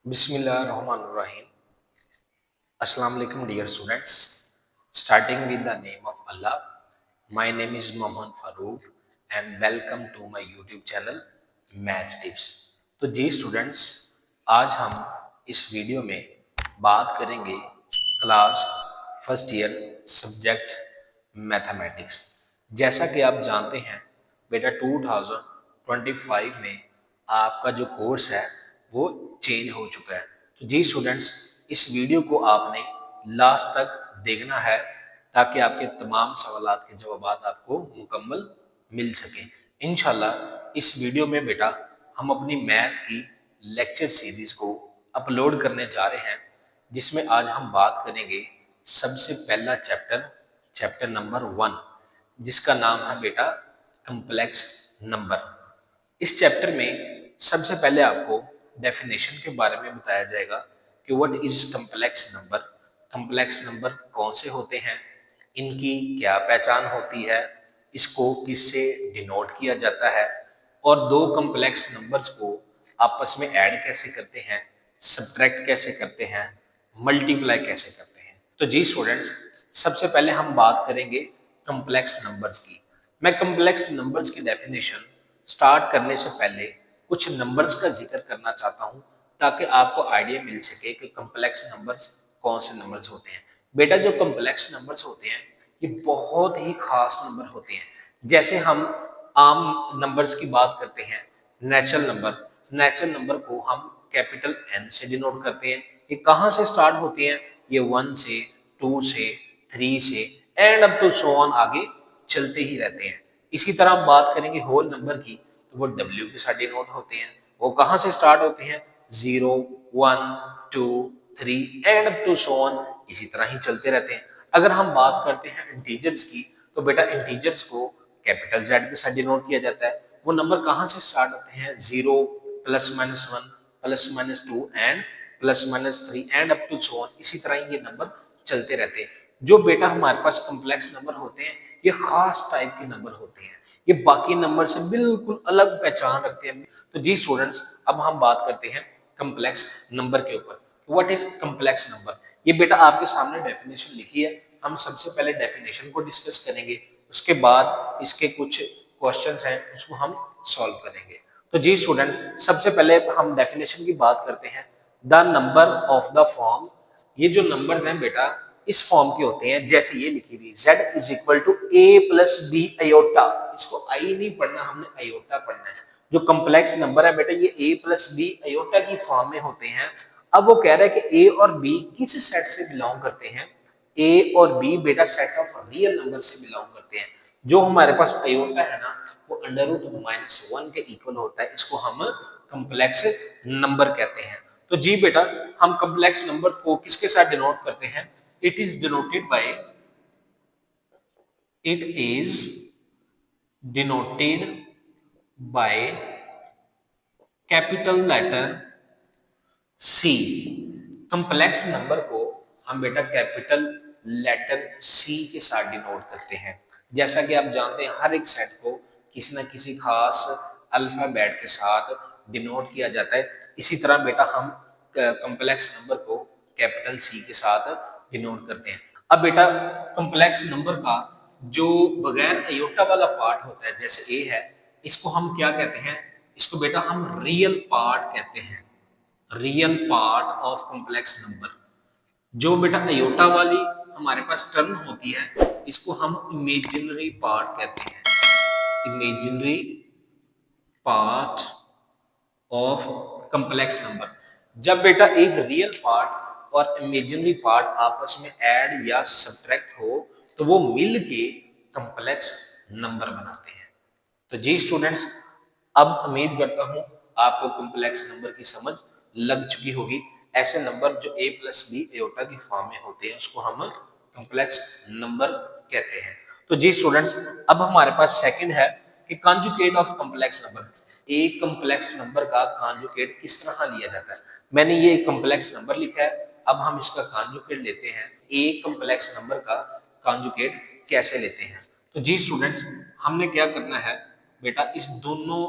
Bismillahirrahmanirrahim. Assalamu alaikum dear students. Starting with the name of Allah. My name is Mohammed Farooq and welcome to my YouTube channel Math Tips. तो जी students, आज हम इस video में बात करेंगे class first year subject mathematics. जैसा कि आप जानते हैं बेटा 2025 में आपका जो कोर्स है वो चेंज हो चुका है। तो जी स्टूडेंट्स, इस वीडियो को आपने लास्ट तक देखना है ताकि आपके तमाम सवालात के जवाब आपको मुकम्मल मिल सके। इंशाल्लाह इस वीडियो में बेटा हम अपनी मैथ की लेक्चर सीरीज को अपलोड करने जा रहे हैं, जिसमें आज हम बात करेंगे सबसे पहला चैप्टर नंबर 1, जिसका नाम है बेटा कम्प्लेक्स नंबर। इस चैप्टर में सबसे पहले आपको डेफिनेशन के बारे में बताया जाएगा कि what is complex number, complex number कौन से होते हैं, इनकी क्या पहचान होती है, इसको किससे डिनोट किया जाता है, और दो कम्प्लेक्स नंबर्स को आपस में ऐड कैसे करते हैं, सब्ट्रैक्ट कैसे करते हैं, मल्टीप्लाई कैसे करते हैं। तो जी स्टूडेंट्स, सबसे पहले हम बात करेंगे कम्प्लेक्स नंबर्स की। मैं कम्प्लेक्स नंबर्स की डेफिनेशन स्टार्ट करने से पहले कुछ नंबर्स का जिक्र करना चाहता हूं ताकि आपको आइडिया मिल सके कि कम्प्लेक्स नंबर्स कौन से नंबर्स होते हैं। बेटा जो कम्प्लेक्स नंबर्स होते हैं ये बहुत ही खास नंबर होते हैं। जैसे हम आम नंबर्स की बात करते हैं, नेचुरल नंबर को हम कैपिटल एन से डिनोट करते हैं। ये कहाँ से स्टार्ट होते हैं? ये 1 से, 2 से, 3 से and up to so on आगे चलते ही रहते हैं। इसी तरह हम बात करेंगे होल नंबर की, तो वो डब्ल्यू के साथ डिनोट होते हैं। वो कहाँ से स्टार्ट होते हैं? 0, 1, 2, 3 and up to so on, इसी तरह ही चलते रहते हैं। अगर हम बात करते हैं इंटीजर्स की, तो बेटा इंटीजर्स को कैपिटल जेड के साथ डिनोट किया जाता है। वो नंबर कहाँ से स्टार्ट होते हैं? 0, +-1, +-2 and +-3 and up to so on, इसी तरह ये नंबर चलते रहते हैं। जो बेटा हमारे पास कम्प्लेक्स नंबर होते हैं ये खास टाइप के नंबर होते हैं, ये बाकी नंबर से बिल्कुल अलग पहचान रखते हैं। तो जी स्टूडेंट्स, अब हम बात करते हैं कम्प्लेक्स नंबर के ऊपर। What is complex number? ये बेटा आपके सामने डेफिनेशन लिखी है। हम सबसे पहले डेफिनेशन को डिस्कस करेंगे, उसके बाद इसके कुछ क्वेश्चंस हैं उसको हम सॉल्व करेंगे। तो जी स्टूडेंट, सबसे पहले हम डेफिनेशन की बात करते हैं। The number of the form, ये जो नंबर्स हैं बेटा इस फॉर्म के होते हैं, जैसे ये लिखी हुई z = a+b आयोटा। इसको आई नहीं पढ़ना, हमने आयोटा पढ़ना है। जो कम्प्लेक्स नंबर है बेटा ये a+b आयोटा की फॉर्म में होते हैं। अब वो कह रहा है कि a और b किस सेट से बिलोंग करते हैं? a और b बेटा सेट ऑफ रियल नंबर से बिलोंग करते हैं। जो हमारे पास आयोटा है ना वो √-1 के इक्वल होता है, इसको हम कम्प्लेक्स नंबर कहते हैं। तो जी बेटा हम कम्प्लेक्स नंबर को किसके साथ डिनोट करते हैं? It is denoted by it is denoted by capital letter C। Complex number को हम बेटा कैपिटल लेटर C के साथ डिनोट करते हैं। जैसा कि आप जानते हैं हर एक सेट को किसी न किसी खास अल्फाबेट के साथ डिनोट किया जाता है। इसी तरह बेटा हम कम्प्लेक्स नंबर को कैपिटल C के साथ डिनोट करते हैं। अब बेटा कम्प्लेक्स नंबर का जो बगैर अयोटा वाला पार्ट होता है, जैसे ए है, इसको हम क्या कहते हैं? इसको बेटा हम रियल पार्ट कहते हैं, real part of complex number. जो बेटा अयोटा वाली हमारे पास टर्म होती है इसको हम इमेजिनरी पार्ट कहते हैं, imaginary part of complex number. जब बेटा एक रियल पार्ट और इमेजिनरी पार्ट आपस में ऐड या सब्ट्रैक्ट हो तो वो मिल के कम्प्लेक्स नंबर बनाते हैं। तो जी स्टूडेंट्स, अब उम्मीद करता हूं आपको कम्प्लेक्स नंबर की समझ लग चुकी होगी। ऐसे नंबर जो a+b आयोटा की फॉर्म में होते हैं उसको हम कम्प्लेक्स नंबर कहते हैं। तो जी स्टूडेंट्स, अब हमारे पास सेकंड है कि कॉन्जुगेट ऑफ कम्प्लेक्स नंबर। एक कम्प्लेक्स नंबर का कॉन्जुगेट किस तरह लिया जाता है? मैंने ये कम्प्लेक्स नंबर लिखा है, अब हम इसका कॉन्जुगेट लेते हैं। एक कम्प्लेक्स नंबर का कॉन्जुगेट कैसे लेते हैं? तो जी स्टूडेंट्स, हमने क्या करना है बेटा, इस दोनों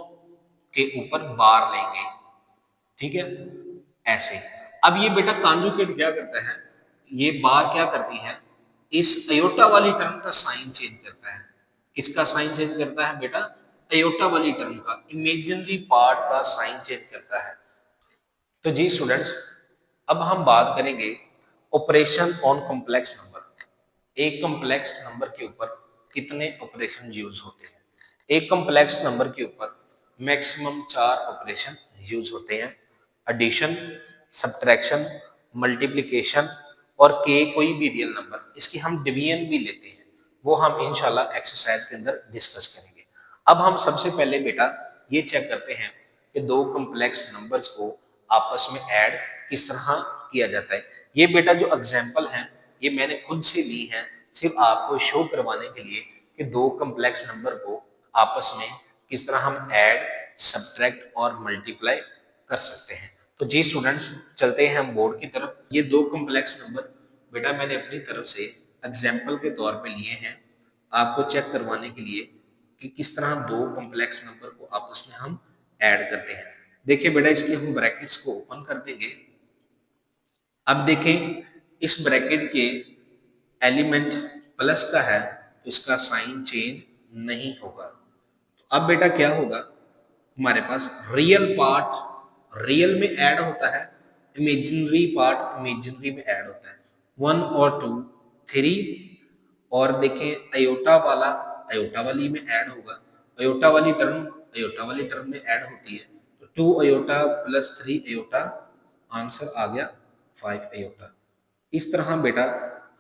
के ऊपर बार लेंगे, ठीक है? ऐसे। अब ये बेटा कॉन्जुगेट क्या करता है, ये बार क्या करती है, इस अयोटा वाली टर्म का साइन चेंज करता है। किसका साइन चेंज करता है बेटा, अयोटा वाली टर्म का, इमेजिनरी पार्ट का साइन चेंज करता है। तो जी स्टूडेंट्स, अब हम बात करेंगे ऑपरेशन ऑन कॉम्प्लेक्स नंबर। एक कॉम्प्लेक्स नंबर के ऊपर कितने ऑपरेशन यूज होते हैं। एक कॉम्प्लेक्स नंबर के ऊपर मैक्सिमम 4 ऑपरेशन यूज होते हैं। एडिशन, सब्ट्रैक्शन, मल्टीप्लिकेशन और के कोई भी रियल नंबर, इसकी हम डिवीजन भी लेते हैं, वो हम इंशाल्लाह एक्सरसाइज के अंदर डिस्कस करेंगे। अब हम सबसे पहले बेटा ये चेक करते हैं कि दो कॉम्प्लेक्स नंबर्स को आपस में ऐड किस तरह किया जाता है। ये बेटा जो एग्जांपल है ये मैंने खुद से ली है, सिर्फ आपको शो करवाने के लिए कि दो कॉम्प्लेक्स नंबर को आपस में किस तरह हम ऐड, सब्ट्रैक्ट और मल्टीप्लाई कर सकते हैं। तो जी स्टूडेंट्स, चलते हैं हम बोर्ड की तरफ। ये दो कॉम्प्लेक्स नंबर बेटा मैंने अपनी तरफ से एग्जाम्पल के तौर पे लिए हैं, आपको चेक करवाने के लिए कि किस तरह दो कॉम्प्लेक्स नंबर को आपस में हम ऐड करते हैं। देखिए बेटा, इसके हम ब्रैकेट्स को ओपन कर देंगे। अब देखें, इस ब्रैकेट के एलिमेंट प्लस का है तो इसका साइन चेंज नहीं होगा। तो अब बेटा क्या होगा, हमारे पास रियल पार्ट रियल में ऐड होता है, इमेजिनरी पार्ट इमेजिनरी में ऐड होता है। 1 और 2 3, और देखें अयोटा वाला अयोटा वाली में ऐड होगा, अयोटा वाली टर्म अयोटा वाली टर्म में ऐड होती है। तो 2 अयोटा प्लस 3 अयोटा, आंसर आ गया 5 अयोटा। इस तरह बेटा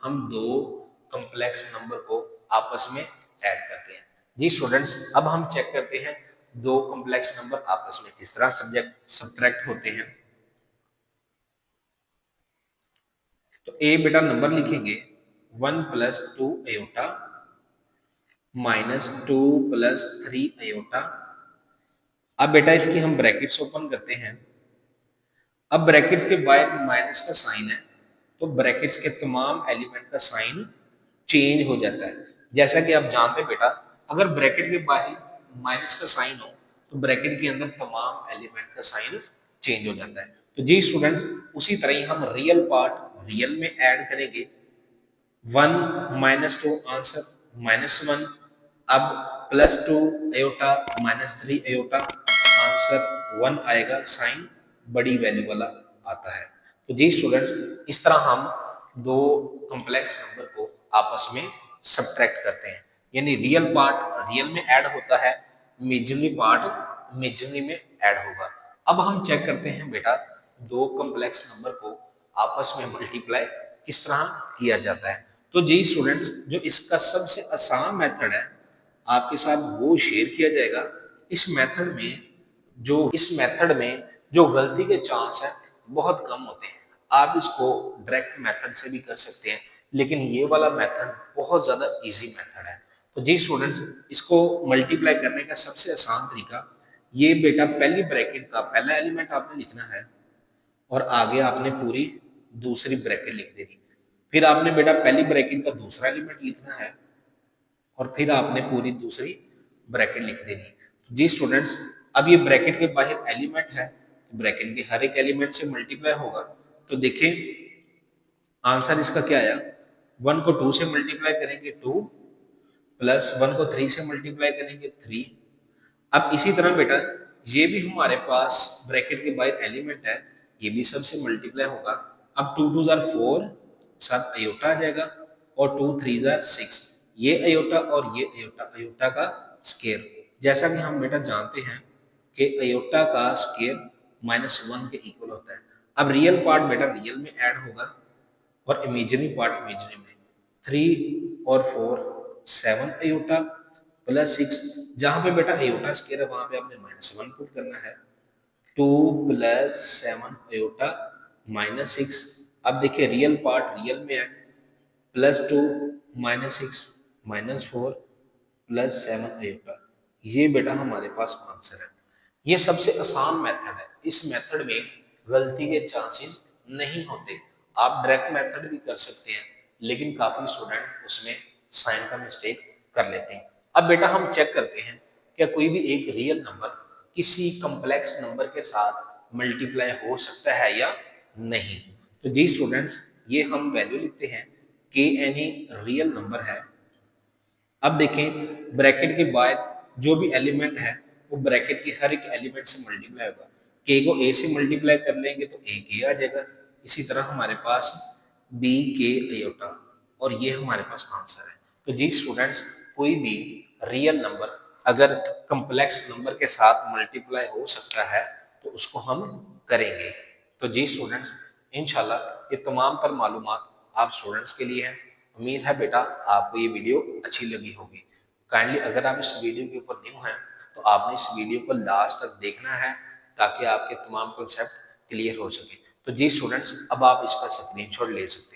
हम दो कॉम्प्लेक्स नंबर को आपस में ऐड करते हैं। जी स्टूडेंट्स, अब हम चेक करते हैं दो कॉम्प्लेक्स नंबर आपस में किस तरह सब्ट्रैक्ट होते हैं। तो ए बेटा नंबर लिखेंगे 1 plus 2 iota minus 2 plus 3 iota. अब बेटा इसकी हम ब्रैकेट्स ओपन करते हैं। अब ब्रैकेट्स के बाहर माइनस का साइन है तो ब्रैकेट्स के तमाम एलिमेंट का साइन चेंज हो जाता है। जैसा कि आप जानते हैं बेटा, अगर ब्रैकेट के बाहर माइनस का साइन हो तो ब्रैकेट के अंदर तमाम एलिमेंट का साइन चेंज हो जाता है। तो जी स्टूडेंट्स, उसी तरह ही हम रियल पार्ट रियल में ऐड करेंगे। 1 माइनस 2 आंसर -1। अब plus 2 iota minus 3 iota, answer 1 आएगा, साइन बड़ी वैल्यू वाला आता है। तो जी स्टूडेंट्स, इस तरह हम दो कॉम्प्लेक्स नंबर को आपस में सब्ट्रैक्ट करते हैं, यानी रियल पार्ट रियल में ऐड होता है, इमेजिनरी पार्ट इमेजिनरी में ऐड होगा। अब हम चेक करते हैं बेटा दो कॉम्प्लेक्स नंबर को आपस में मल्टीप्लाई किस तरह किया जाता है। तो जी स्टूडेंट्स, जो इसका सबसे आसान मेथड है आपके साथ वो शेयर किया जाएगा। इस मेथड में जो गलती के चांस है बहुत कम होते हैं। आप इसको डायरेक्ट मेथड से भी कर सकते हैं, लेकिन ये वाला मेथड बहुत ज्यादा इजी मेथड है। तो जी स्टूडेंट्स, इसको मल्टीप्लाई करने का सबसे आसान तरीका, ये बेटा पहली ब्रैकेट का पहला एलिमेंट आपने लिखना है और आगे आपने पूरी दूसरी ब्रैकेट लिख देनी। फिर आपने बेटा पहली ब्रैकेट का दूसरा एलिमेंट लिखना है और फिर आपने पूरी दूसरी ब्रैकेट लिख देनी। जी स्टूडेंट्स, अब ये ब्रैकेट के बाहर एलिमेंट है, ब्रैकेट के हर एक एलिमेंट से मल्टीप्लाई होगा। तो देखें आंसर इसका क्या आया, 1 को 2 से मल्टीप्लाई करेंगे 2, प्लस 1 को 3 से मल्टीप्लाई करेंगे 3। अब इसी तरह बेटा ये भी हमारे पास ब्रैकेट के बाहर एलिमेंट है, ये भी सबसे मल्टीप्लाई होगा। अब 2 2 जार 4, 7 अयोटा आ जाएगा, और 2 3 जार 6, ये अयोटा और ये अयोटा, अयोटा का स्केयर। जैसा कि हम बेटा जानते हैं कि अयोटा का स्केयर -1 के इक्वल होता है। अब रियल पार्ट बेटा रियल में ऐड होगा और इमेजिनरी पार्ट इमेजिनरी में। 3 और 4 7 अयोटा प्लस 6, जहां पे बेटा अयोटा स्केयर है वहां पे आपने -1 पुट करना है। 2 प्लस 7 अयोटा -6। अब देखिए रियल पार्ट रियल में है, +2 -6 -4 प्लस 7 अयोटा, ये बेटा हमारे पास आंसर है। ये सबसे आसान मेथड है, इस मेथड में गलती के चांसेस नहीं होते। आप डायरेक्ट मेथड भी कर सकते हैं, लेकिन काफी स्टूडेंट उसमें साइन का मिस्टेक कर लेते हैं। अब बेटा हम चेक करते हैं क्या कोई भी एक रियल नंबर किसी कॉम्प्लेक्स नंबर के साथ मल्टीप्लाई हो सकता है या नहीं। तो जी स्टूडेंट्स, ये हम वैल्यू लिखते हैं के एनी रियल नंबर है। अब देखें ब्रैकेट के बाद जो भी एलिमेंट है वो ब्रैकेट के हर एक एलिमेंट से मल्टीप्लाई होगा। के को ए से मल्टीप्लाई कर लेंगे तो ए के आ जाएगा। इसी तरह हमारे पास बी के आयोटा, और ये हमारे पास आंसर है। तो जी स्टूडेंट्स, कोई भी रियल नंबर अगर कम्प्लेक्स नंबर के साथ मल्टीप्लाई हो सकता है तो उसको हम करेंगे। तो जी स्टूडेंट्स, इंशाल्लाह ये तमाम तर मालूमात आप स्टूडेंट्स के लिए है। उम्मीद है बेटा आपको ये वीडियो अच्छी लगी होगी। काइंडली अगर आप इस वीडियो के ऊपर न्यू हैं तो आपने इस वीडियो को लास्ट तक देखना है ताकि आपके तमाम कॉन्सेप्ट क्लियर हो सके। तो जी स्टूडेंट्स, अब आप इसका स्क्रीनशॉट ले सकते हैं।